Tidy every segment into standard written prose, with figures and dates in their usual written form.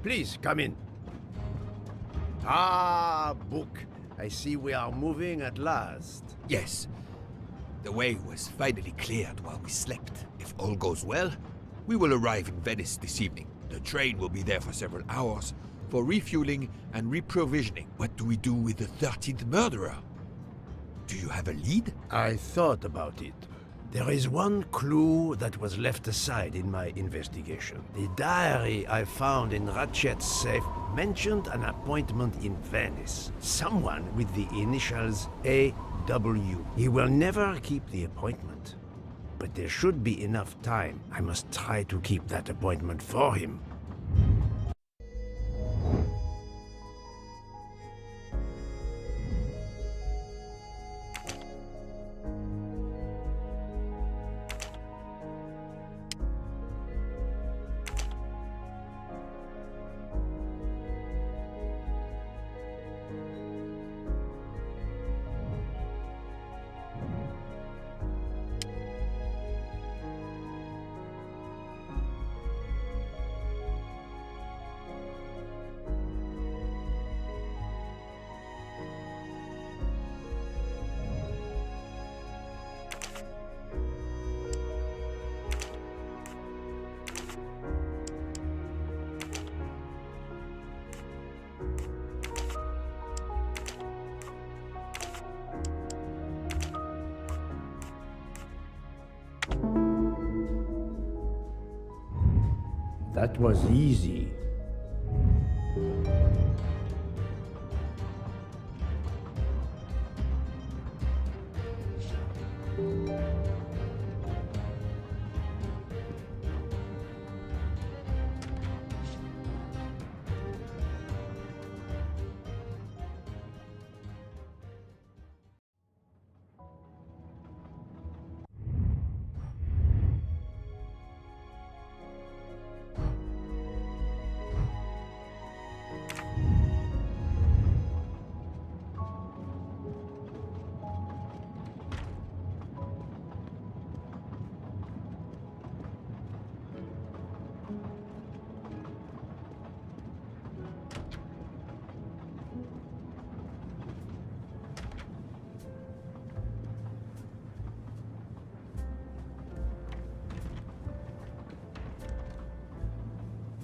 Please, come in. Ah, Book. I see we are moving at last. Yes. The way was finally cleared while we slept. If all goes well, we will arrive in Venice this evening. The train will be there for several hours for refueling and reprovisioning. What do we do with the 13th murderer? Do you have a lead? I thought about it. There is one clue that was left aside in my investigation. The diary I found in Ratchet's safe mentioned an appointment in Venice. Someone with the initials AW. He will never keep the appointment. But there should be enough time. I must try to keep that appointment for him. That was easy.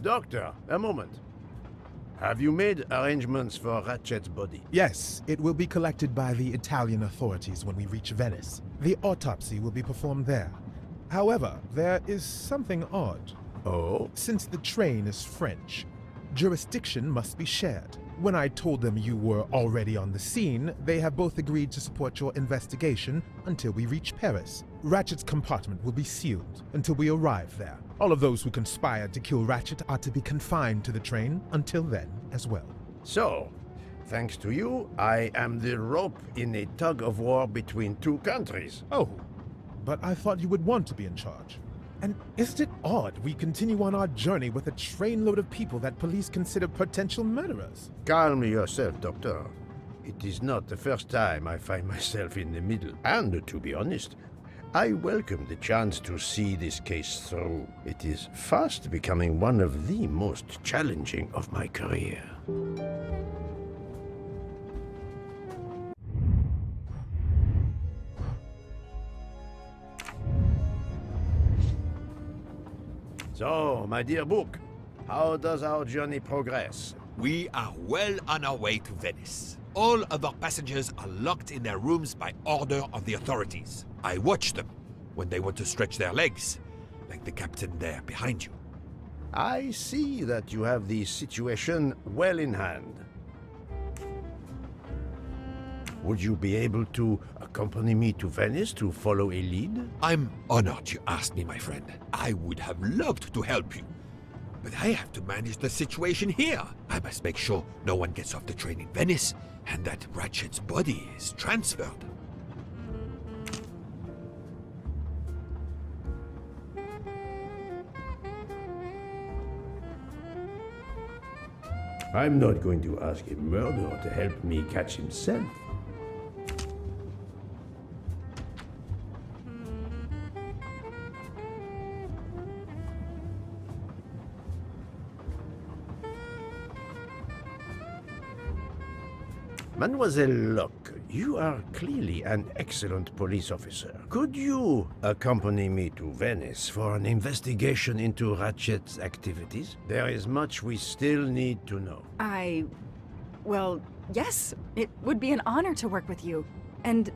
Doctor, a moment. Have you made arrangements for Ratchet's body? Yes, it will be collected by the Italian authorities when we reach Venice. The autopsy will be performed there. However, there is something odd. Oh? Since the train is French, jurisdiction must be shared. When I told them you were already on the scene, they have both agreed to support your investigation until we reach Paris. Ratchet's compartment will be sealed until we arrive there. All of those who conspired to kill Ratchet are to be confined to the train until then as well. So, thanks to you, I am the rope in a tug-of-war between two countries. Oh, but I thought you would want to be in charge. And isn't it odd we continue on our journey with a trainload of people that police consider potential murderers? Calm yourself, Doctor. It is not the first time I find myself in the middle. And, to be honest, I welcome the chance to see this case through. It is fast becoming one of the most challenging of my career. So, my dear Book, how does our journey progress? We are well on our way to Venice. All of our passengers are locked in their rooms by order of the authorities. I watch them when they want to stretch their legs, like the captain there behind you. I see that you have the situation well in hand. Would you be able to accompany me to Venice to follow a lead? I'm honored you asked me, my friend. I would have loved to help you. But I have to manage the situation here. I must make sure no one gets off the train in Venice and that Ratchet's body is transferred. I'm not going to ask a murderer to help me catch himself. Mademoiselle Locke, you are clearly an excellent police officer. Could you accompany me to Venice for an investigation into Ratchet's activities? There is much we still need to know. Well, yes. It would be an honor to work with you. And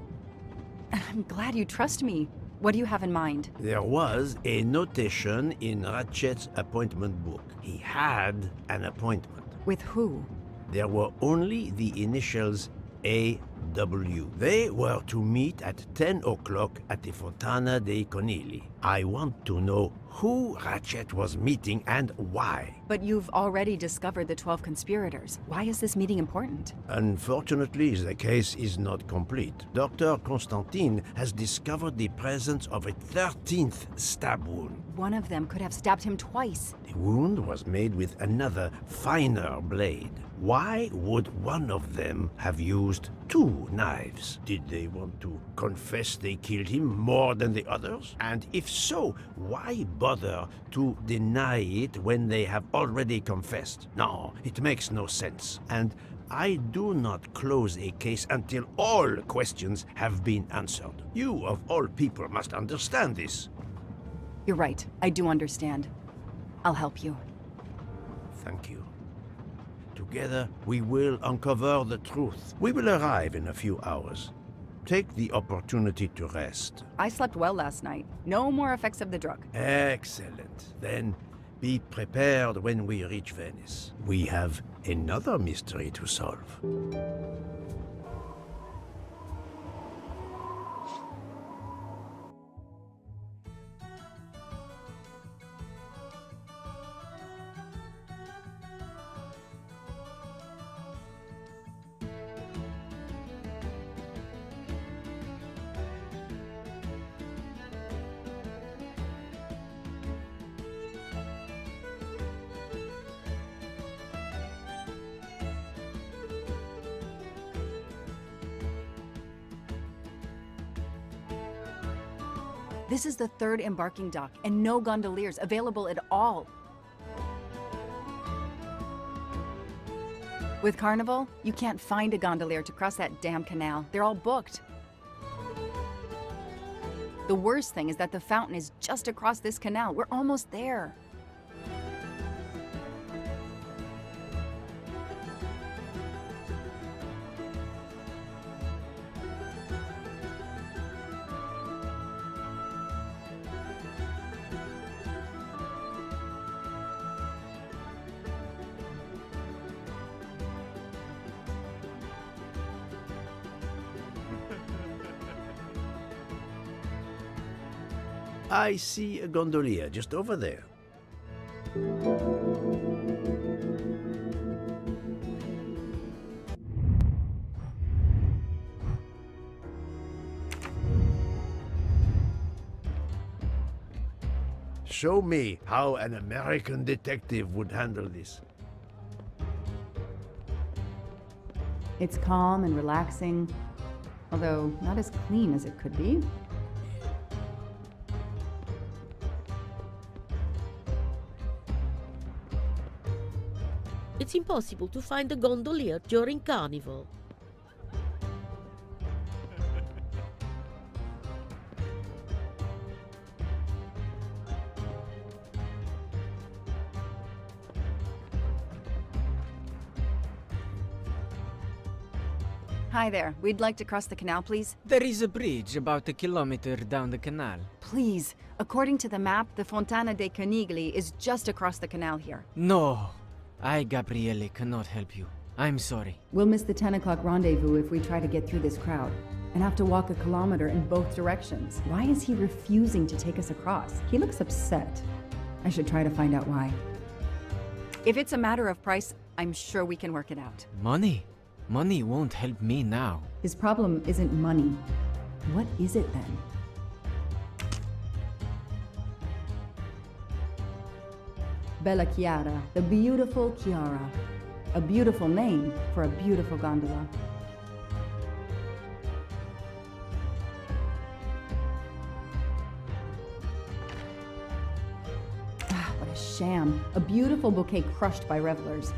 I'm glad you trust me. What do you have in mind? There was a notation in Ratchet's appointment book. He had an appointment. With who? There were only the initials A.W. They were to meet at 10 o'clock at the Fontana dei Conigli. I want to know who Ratchet was meeting and why. But you've already discovered the 12 conspirators. Why is this meeting important? Unfortunately, the case is not complete. Dr. Constantine has discovered the presence of a 13th stab wound. One of them could have stabbed him twice. The wound was made with another, finer blade. Why would one of them have used two knives? Did they want to confess they killed him more than the others? And if so, why bother to deny it when they have already confessed? No, it makes no sense. And I do not close a case until all questions have been answered. You, of all people, must understand this. You're right. I do understand. I'll help you. Thank you. Together, we will uncover the truth. We will arrive in a few hours. Take the opportunity to rest. I slept well last night. No more effects of the drug. Excellent. Then be prepared when we reach Venice. We have another mystery to solve. This is the third embarking dock, and no gondoliers available at all. With Carnival, you can't find a gondolier to cross that damn canal. They're all booked. The worst thing is that the fountain is just across this canal. We're almost there. I see a gondolier just over there. Show me how an American detective would handle this. It's calm and relaxing, although not as clean as it could be. It's impossible to find a gondolier during Carnival. Hi there. We'd like to cross the canal, please. There is a bridge about a kilometer down the canal. Please. According to the map, the Fontana dei Conigli is just across the canal here. No, I, Gabriele, cannot help you. I'm sorry. We'll miss the 10 o'clock rendezvous if we try to get through this crowd, and have to walk a kilometer in both directions. Why is he refusing to take us across? He looks upset. I should try to find out why. If it's a matter of price, I'm sure we can work it out. Money? Money won't help me now. His problem isn't money. What is it then? Bella Chiara, the beautiful Chiara. A beautiful name for a beautiful gondola. Ah, what a sham. A beautiful bouquet crushed by revelers.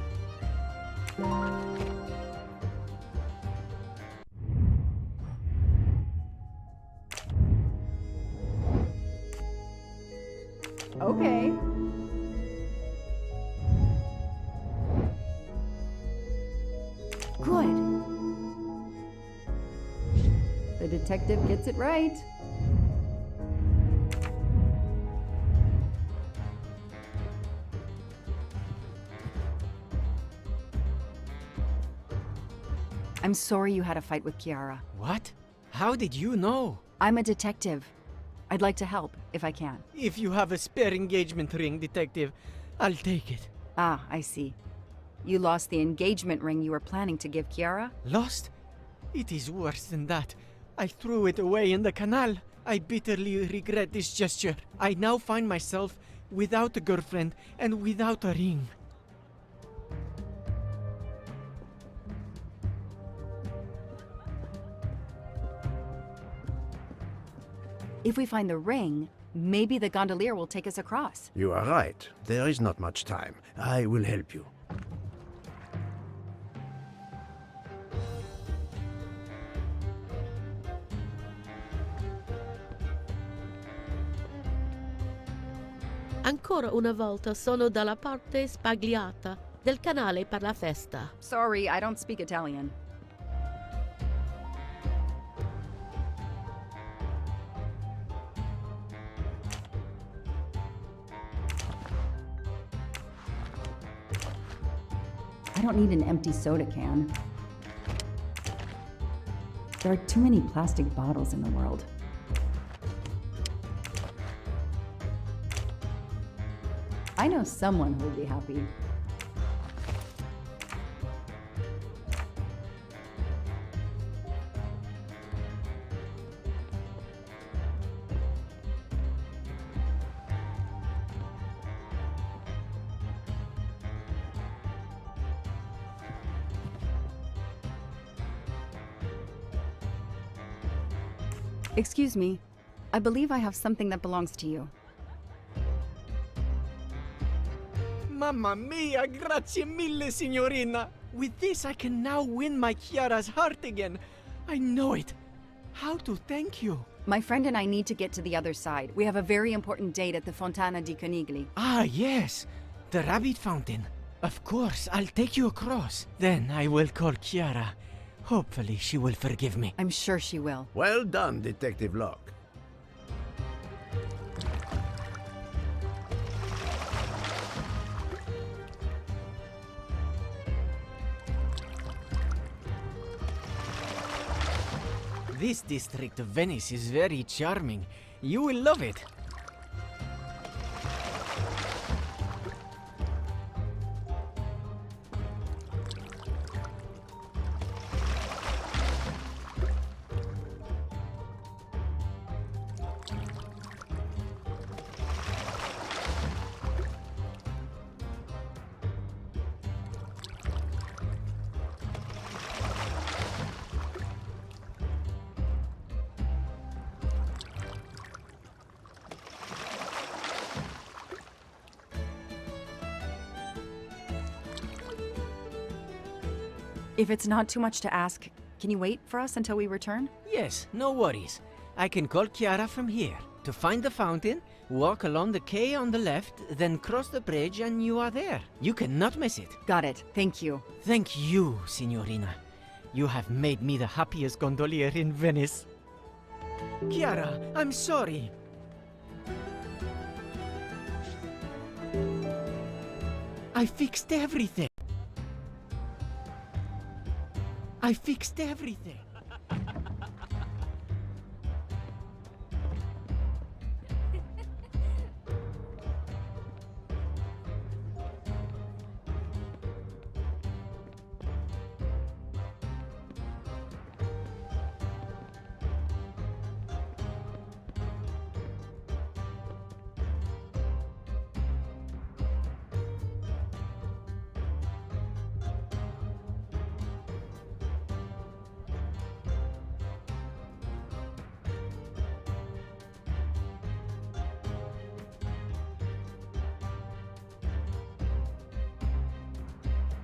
detective gets it right. I'm sorry you had a fight with Chiara. What? How did you know? I'm a detective. I'd like to help, if I can. If you have a spare engagement ring, detective, I'll take it. Ah, I see. You lost the engagement ring you were planning to give Chiara? Lost? It is worse than that. I threw it away in the canal. I bitterly regret this gesture. I now find myself without a girlfriend and without a ring. If we find the ring, maybe the gondolier will take us across. You are right. There is not much time. I will help you. Ancora una volta sono dalla parte spagliata del canale per la festa. Sorry, I don't speak Italian. I don't need an empty soda can. There are too many plastic bottles in the world. I know someone who will be happy. Excuse me. I believe I have something that belongs to you. Mamma mia, grazie mille, signorina. With this, I can now win my Chiara's heart again. I know it. How to thank you? My friend and I need to get to the other side. We have a very important date at the Fontana di Conigli. Ah, yes. The rabbit fountain. Of course, I'll take you across. Then I will call Chiara. Hopefully, she will forgive me. I'm sure she will. Well done, Detective Locke. This district of Venice is very charming. You will love it. If it's not too much to ask, can you wait for us until we return? Yes, no worries. I can call Chiara from here. To find the fountain, walk along the quay on the left, then cross the bridge and you are there. You cannot miss it. Got it. Thank you. Thank you, signorina. You have made me the happiest gondolier in Venice. Chiara, I'm sorry. I fixed everything. I fixed everything.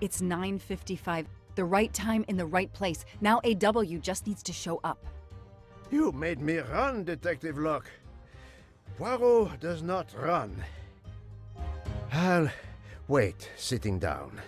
It's 9:55. The right time in the right place. Now AW just needs to show up. You made me run, Detective Locke. Poirot does not run. I'll wait, sitting down.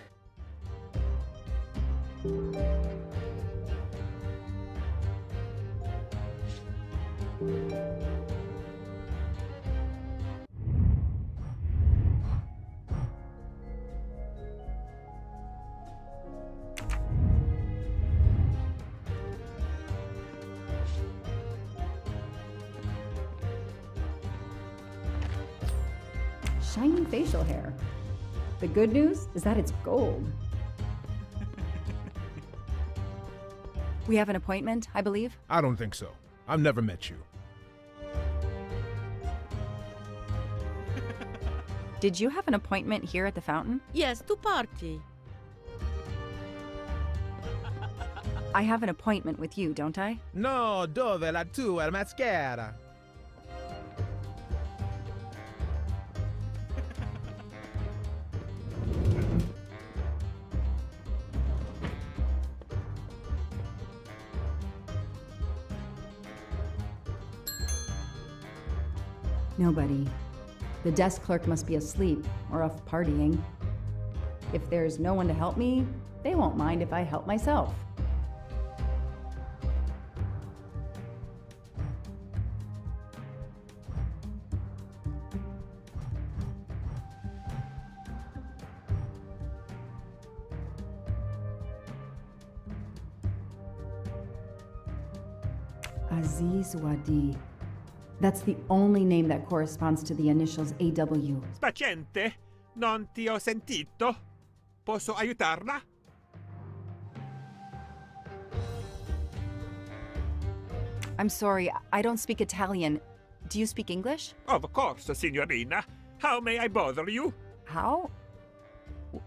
shiny facial hair. The good news is that it's gold. We have an appointment, I believe? I don't think so. I've never met you. Did you have an appointment here at the fountain? Yes, to party. I have an appointment with you, don't I? No, dove la tua mascara? Nobody. The desk clerk must be asleep or off partying. If there's no one to help me, they won't mind if I help myself. Aziz Wadi. That's the only name that corresponds to the initials AW. Paziente, non ti ho sentito. Posso aiutarla? I'm sorry, I don't speak Italian. Do you speak English? Of course, signorina. How may I bother you? How?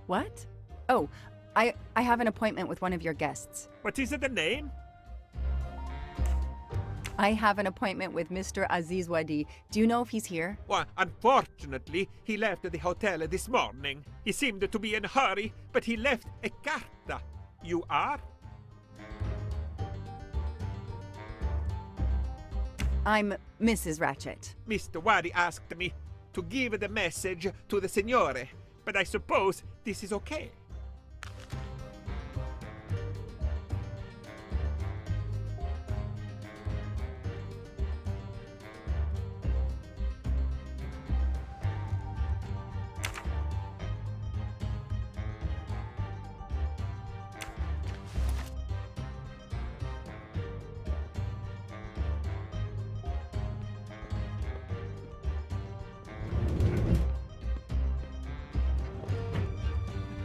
What? Oh, I have an appointment with one of your guests. What is the name? I have an appointment with Mr. Aziz Wadi. Do you know if he's here? Well, unfortunately, he left the hotel this morning. He seemed to be in a hurry, but he left a carta. You are? I'm Mrs. Ratchet. Mr. Wadi asked me to give the message to the signore, but I suppose this is okay.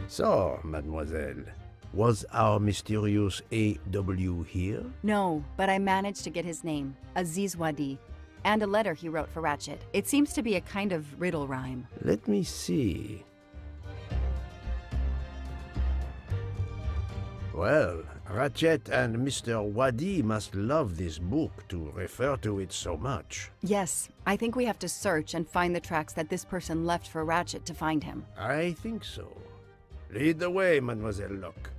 So, mademoiselle, was our mysterious AW here? No, but I managed to get his name, Aziz Wadi, and a letter he wrote for Ratchet. It seems to be a kind of riddle rhyme. Let me see. Well, Ratchet and Mr. Wadi must love this book to refer to it so much. Yes, I think we have to search and find the tracks that this person left for Ratchet to find him. I think so. Lead the way, Mademoiselle Locke.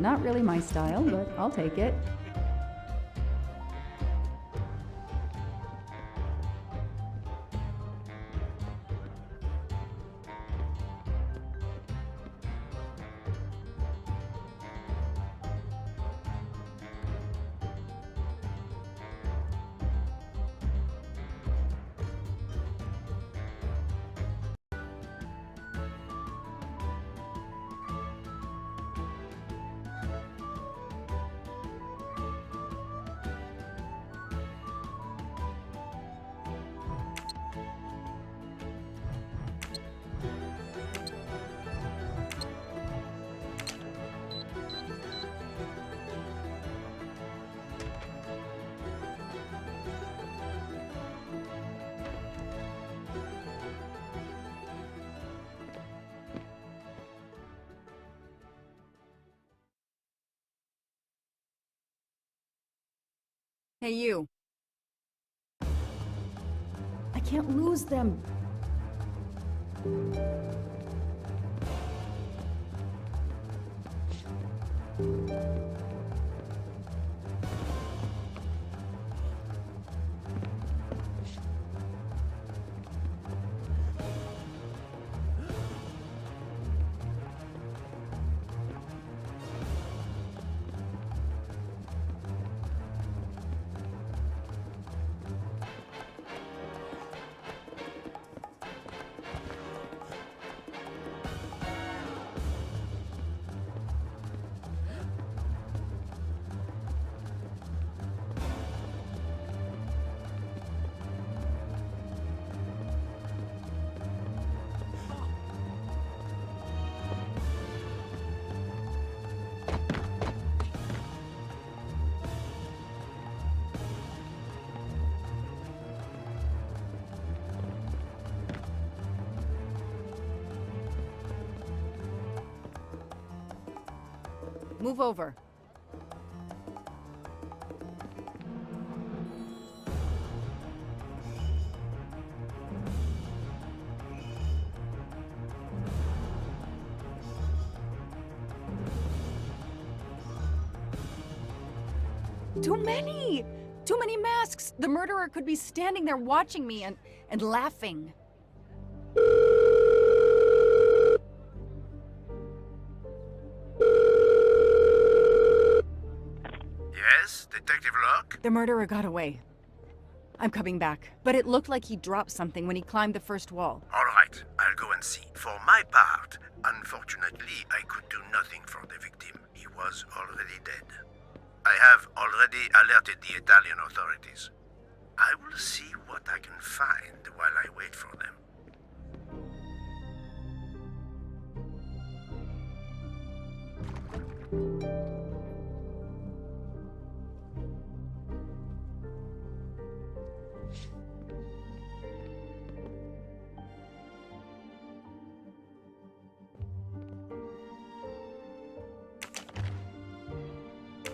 Not really my style, but I'll take it. Hey, you. I can't lose them. Move over. Too many! Too many masks! The murderer could be standing there watching me and laughing. Yes, Detective Locke? The murderer got away. I'm coming back, but it looked like he dropped something when he climbed the first wall. All right, I'll go and see. For my part, unfortunately, I could do nothing for the victim. He was already dead. I have already alerted the Italian authorities. I will see what I can find while I wait for them.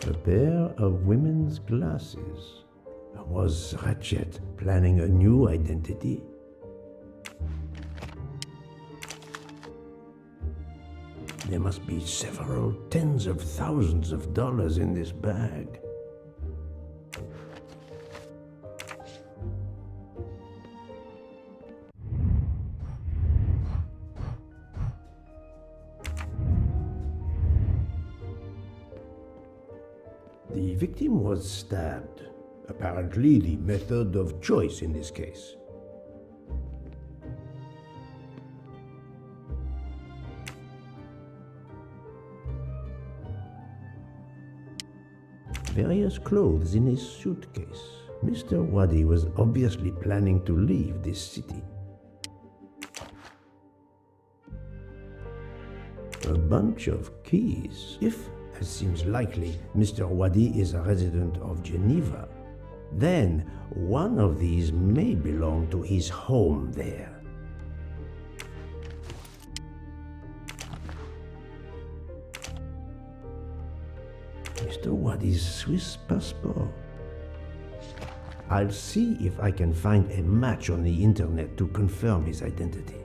A pair of women's glasses. Was Ratchet planning a new identity? There must be several tens of thousands of dollars in this bag. The victim was stabbed. Apparently the method of choice in this case. Various clothes in his suitcase. Mr. Waddy was obviously planning to leave this city. A bunch of keys. If, as seems likely, Mr. Waddy is a resident of Geneva, then one of these may belong to his home there. Mr. Waddy's Swiss passport. I'll see if I can find a match on the internet to confirm his identity.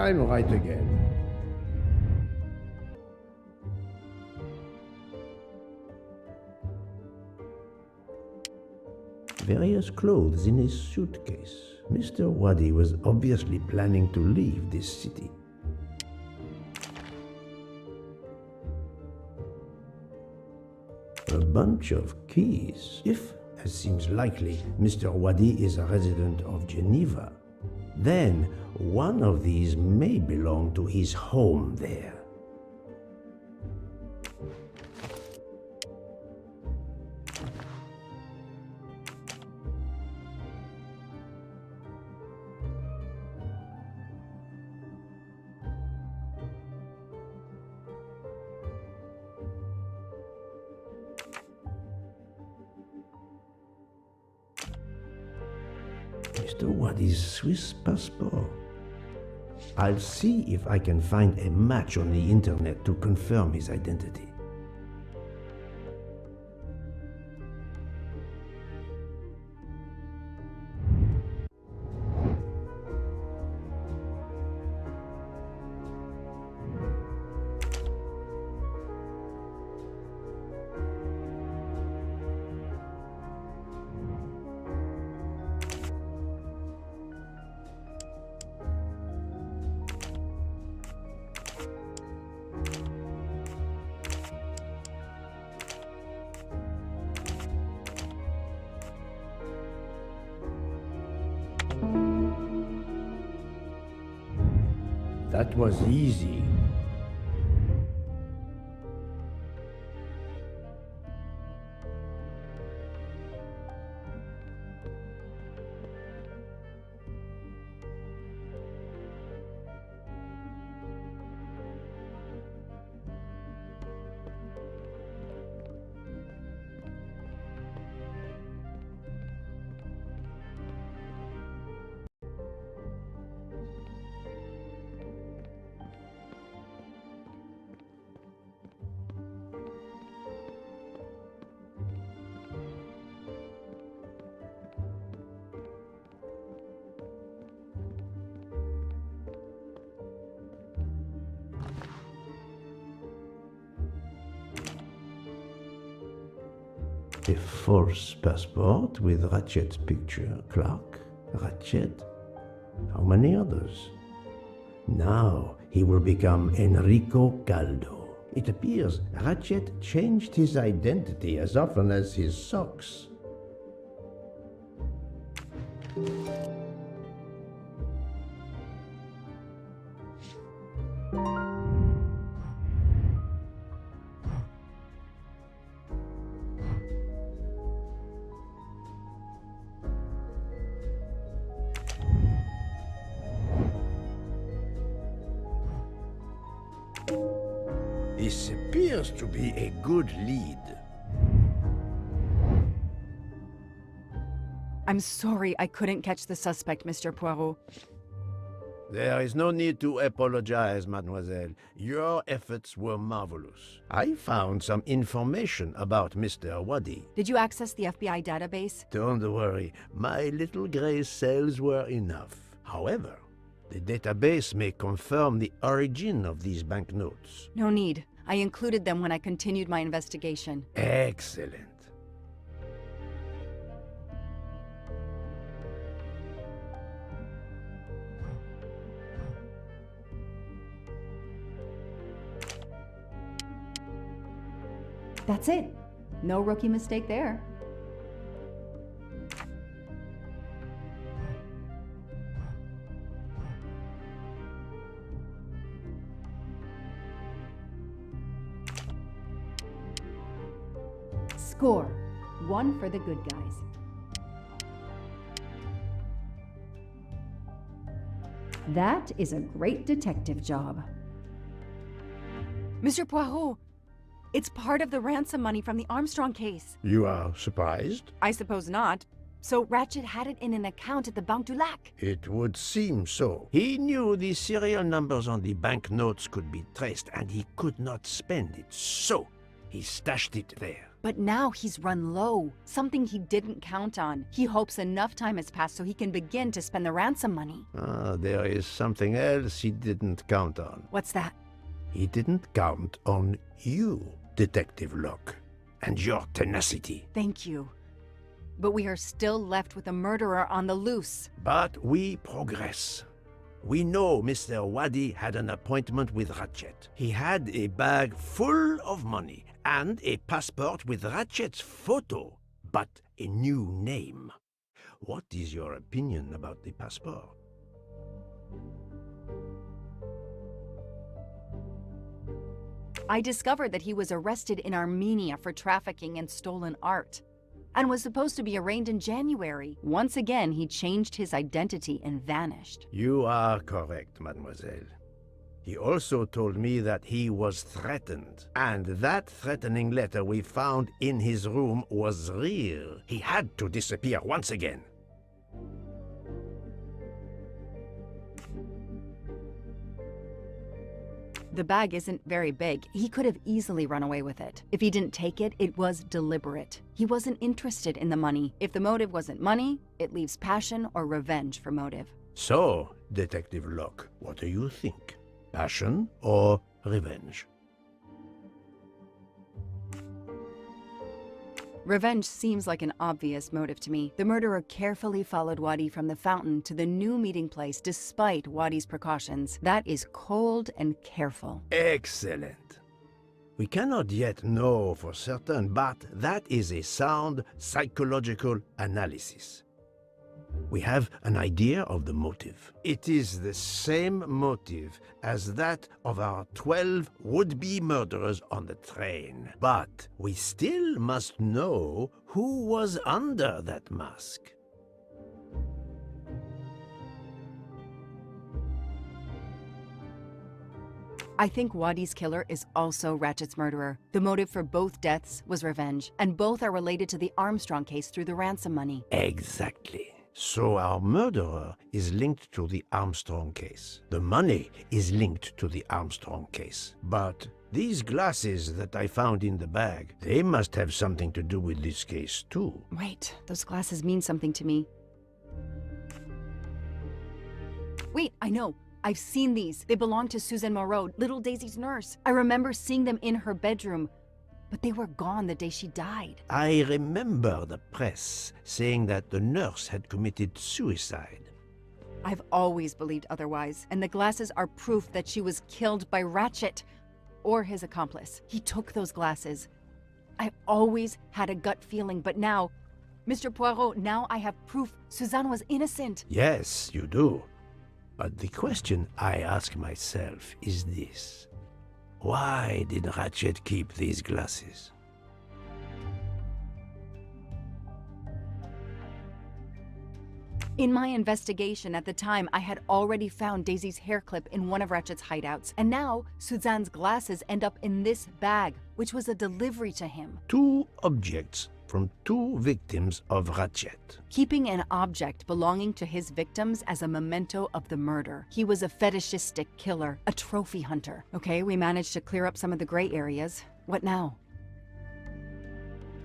shine right again. Various clothes in his suitcase. Mr. Waddy was obviously planning to leave this city. A bunch of keys. If, as seems likely, Mr. Waddy is a resident of Geneva, then one of these may belong to his home there. Mr. Waddy's Swiss passport. I'll see if I can find a match on the internet to confirm his identity. That was easy. A false passport with Ratchet's picture. Clark, Ratchet. How many others? Now he will become Enrico Caldo. It appears Ratchet changed his identity as often as his socks. This appears to be a good lead. I'm sorry I couldn't catch the suspect, Mr. Poirot. There is no need to apologize, mademoiselle. Your efforts were marvelous. I found some information about Mr. Waddy. Did you access the FBI database? Don't worry, my little gray cells were enough. However, the database may confirm the origin of these banknotes. No need. I included them when I continued my investigation. Excellent. That's it. No rookie mistake there. Score. 1 for the good guys. That is a great detective job. Mr. Poirot, it's part of the ransom money from the Armstrong case. You are surprised? I suppose not. So Ratchet had it in an account at the Banque du Lac. It would seem so. He knew the serial numbers on the banknotes could be traced, and he could not spend it, so he stashed it there. But now he's run low, something he didn't count on. He hopes enough time has passed so he can begin to spend the ransom money. There is something else he didn't count on. What's that? He didn't count on you, Detective Locke, and your tenacity. Thank you. But we are still left with a murderer on the loose. But we progress. We know Mr. Wadi had an appointment with Ratchet. He had a bag full of money and a passport with Ratchet's photo, but a new name. What is your opinion about the passport? I discovered that he was arrested in Armenia for trafficking in stolen art and was supposed to be arraigned in January. Once again, he changed his identity and vanished. You are correct, mademoiselle. He also told me that he was threatened, and that threatening letter we found in his room was real. He had to disappear once again. The bag isn't very big. He could have easily run away with it. If he didn't take it, it was deliberate. He wasn't interested in the money. If the motive wasn't money, it leaves passion or revenge for motive. So, Detective Locke, what do you think? Passion or revenge? Revenge seems like an obvious motive to me. The murderer carefully followed Wadi from the fountain to the new meeting place despite Wadi's precautions. That is cold and careful. Excellent. We cannot yet know for certain, but that is a sound psychological analysis. We have an idea of the motive. It is the same motive as that of our 12 would-be murderers on the train. But we still must know who was under that mask. I think Wadi's killer is also Ratchet's murderer. The motive for both deaths was revenge, and both are related to the Armstrong case through the ransom money. Exactly. So our murderer is linked to the Armstrong case. The money is linked to the Armstrong case. But these glasses that I found in the bag, they must have something to do with this case too. Wait, those glasses mean something to me. Wait, I know. I've seen these. They belong to Suzanne Moreau, little Daisy's nurse. I remember seeing them in her bedroom. But they were gone the day she died. I remember the press saying that the nurse had committed suicide. I've always believed otherwise, and the glasses are proof that she was killed by Ratchet or his accomplice. He took those glasses. I always had a gut feeling, but now, Mr. Poirot, now I have proof Suzanne was innocent. Yes, you do. But the question I ask myself is this. Why did Ratchet keep these glasses? In my investigation at the time, I had already found Daisy's hair clip in one of Ratchet's hideouts, and now Suzanne's glasses end up in this bag, which was a delivery to him. 2 objects from 2 victims of Ratchet. Keeping an object belonging to his victims as a memento of the murder. He was a fetishistic killer, a trophy hunter. Okay, we managed to clear up some of the gray areas. What now?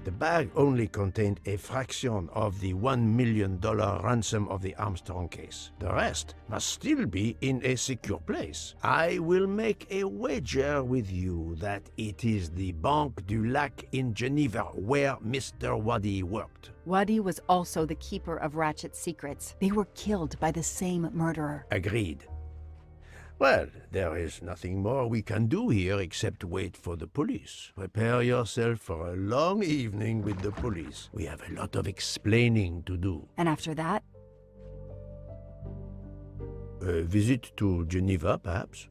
The bag only contained a fraction of the $1 million ransom of the Armstrong case. The rest must still be in a secure place. I will make a wager with you that it is the Banque du Lac in Geneva where Mr. Wadi worked. Wadi was also the keeper of Ratchet's secrets. They were killed by the same murderer. Agreed. Well, there is nothing more we can do here except wait for the police. Prepare yourself for a long evening with the police. We have a lot of explaining to do. And after that? A visit to Geneva, perhaps?